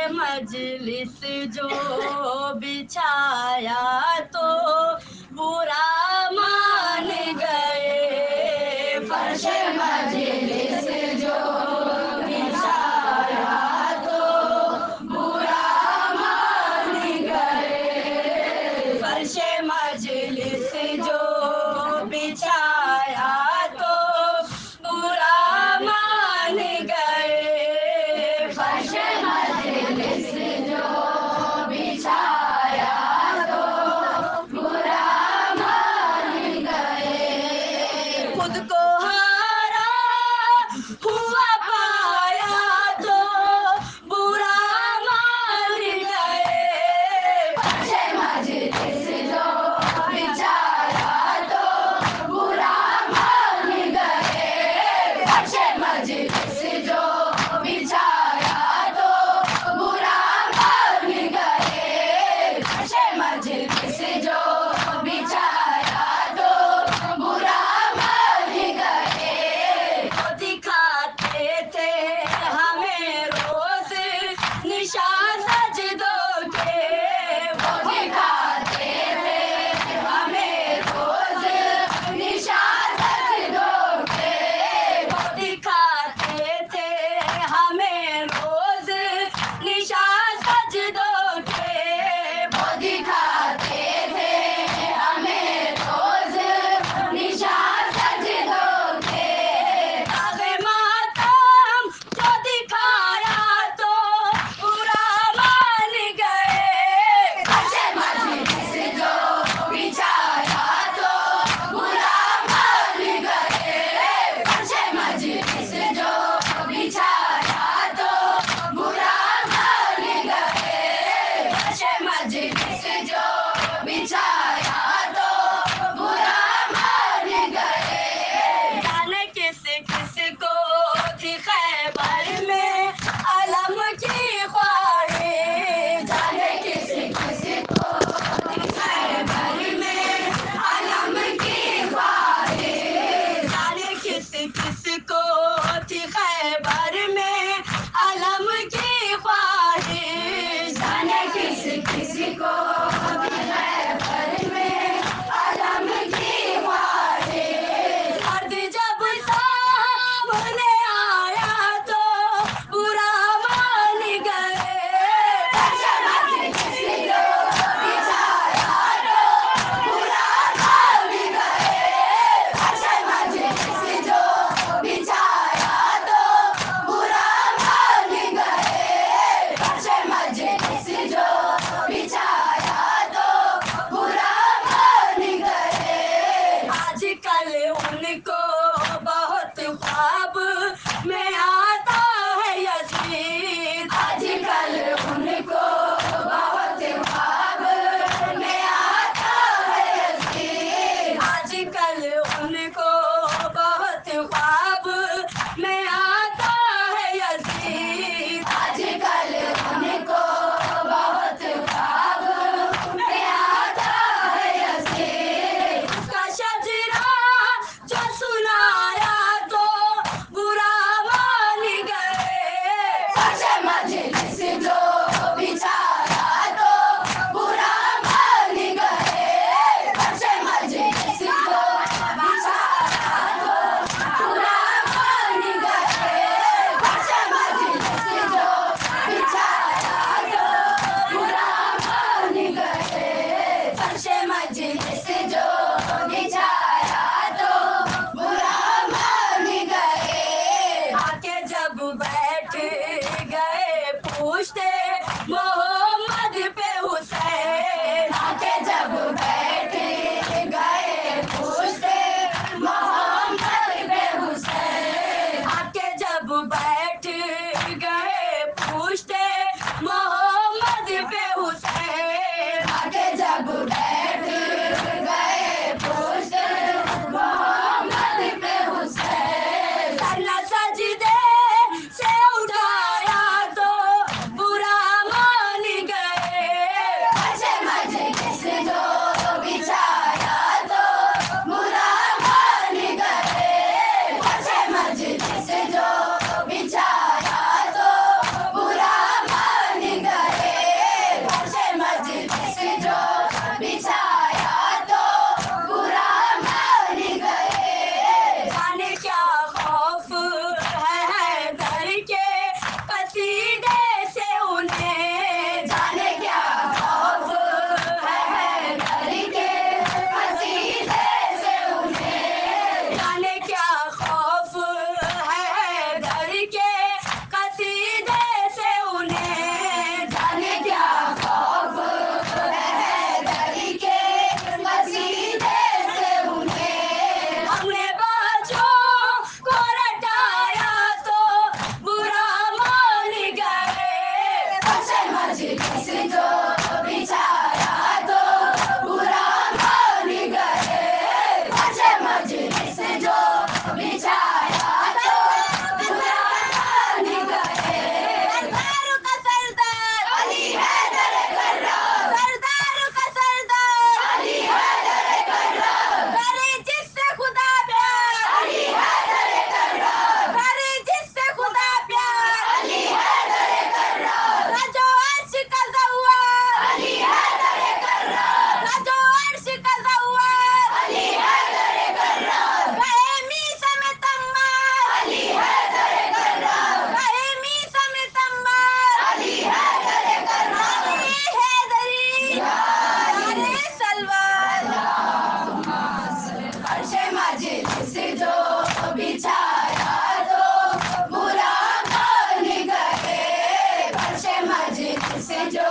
मजलिस जो बिछाया तो बुरा मान गए। फर्श मजलिस जो बिछाया तो बुरा मान गए। फर्श मजलिस जो बिछाया तो बुरा मान गए। फर्श मजलिस जो बिछाया तो बुरा मान गए। खुद को हारा हुआ पाया तो बुरा मान गए। फर्श मजलिस जो बिछाया तो बुरा मान गए। फर्श मजलिस जो बिछाया तो बुरा मान गए। फर्श मजलिस जो बिछाया तो बुरा मान गए। वो दिखाते थे हमें रोज निशान सजदों के। वो दिखाते थे हमें रोज निशान सजदों के। वो दिखाते थे हमें रोज निशान सजदों के। वो दिखाते थे हमें रोज निशान सजदों के। दागे मातम जो दिखाया तो बुरा मान गए। फर्श मजलिस जो बिछाया तो बुरा मान गए। फर्श मजलिस जो बिछाया तो बुरा मान गए। फर्श मजलिस जो बिछाया तो बुरा मान गए। जाने किस किस को थी खैबर में अलम की ख्वाहिश। जाने किस किस को थी खैबर में अलम की ख्वाहिश। जाने किस किस को थी खैबर में अलम की ख्वाहिश। जाने किस किस को थी खैबर में अलम की ख्वाहिश। मर्द जब सामने आया तो बुरा मान गए। फर्श मजलिस जो बिछाया तो बुरा मान गए। फर्श मजलिस जो बिछाया तो बुरा मान गए। फर्श मजलिस जो बिछाया तो बुरा मान गए। आजकल उनको बहुत ख्वाब में आता है यकीन। आजकल उनको बहुत ख्वाब में आता है यकीन। आजकल उनको बहुत ख्वाब में आता है यकीन। आजकल उनको बहुत ख्वाब में आता है यकीन। उसका शजरा जो सुनाया तो बुरा मान गए। फर्श मजलिस जो बिछाया तो बुरा मान गए। फर्श मजलिस जो बिछाया तो बुरा मान गए। फर्श मजलिस जो बिछाया तो बुरा मान गए। फर्श मजलिस जो बिछाया तो बुरा मान गए। आके जब बैठ गए पूछते मोहम्मद पे हुसैन। आके जब बैठ गए पूछते मोहम्मद पे हुसैन। आके जब बैठ गए पूछते मोहम्मद पे हुसैन। आके जब बैठ गए पूछते मोहम्मद पे हुसैन। सन्ना सजदे से उठाया तो बुरा मान मजलिस जो बिछाया तो बुरा मान गए। फर्श मजलिस जो बिछाया तो बुरा मान गए। सरदारों का सरदार अली हैदर कर्रम, सरदारों का सरदार अली हैदर कर्रम, करे जिससे खुदा प्यार अली हैदर कर्रम, करे जिससे खुदा प्यार अली हैदर कर्रम, राजो अर्श का ज़व्वार अली हैदर कर्रम, राजो अर्श का ज़व्वार अली हैदर कर्रम, कहे मीसा में तम्मार अली हैदर कर्रम, कहे मीसा में तम्मार अली हैदर कर्रम, अली हैदरी यारे सलवार। फर्श मजलिस जो बिछाया तो बुरा मान गए। फर्श मजलिस जो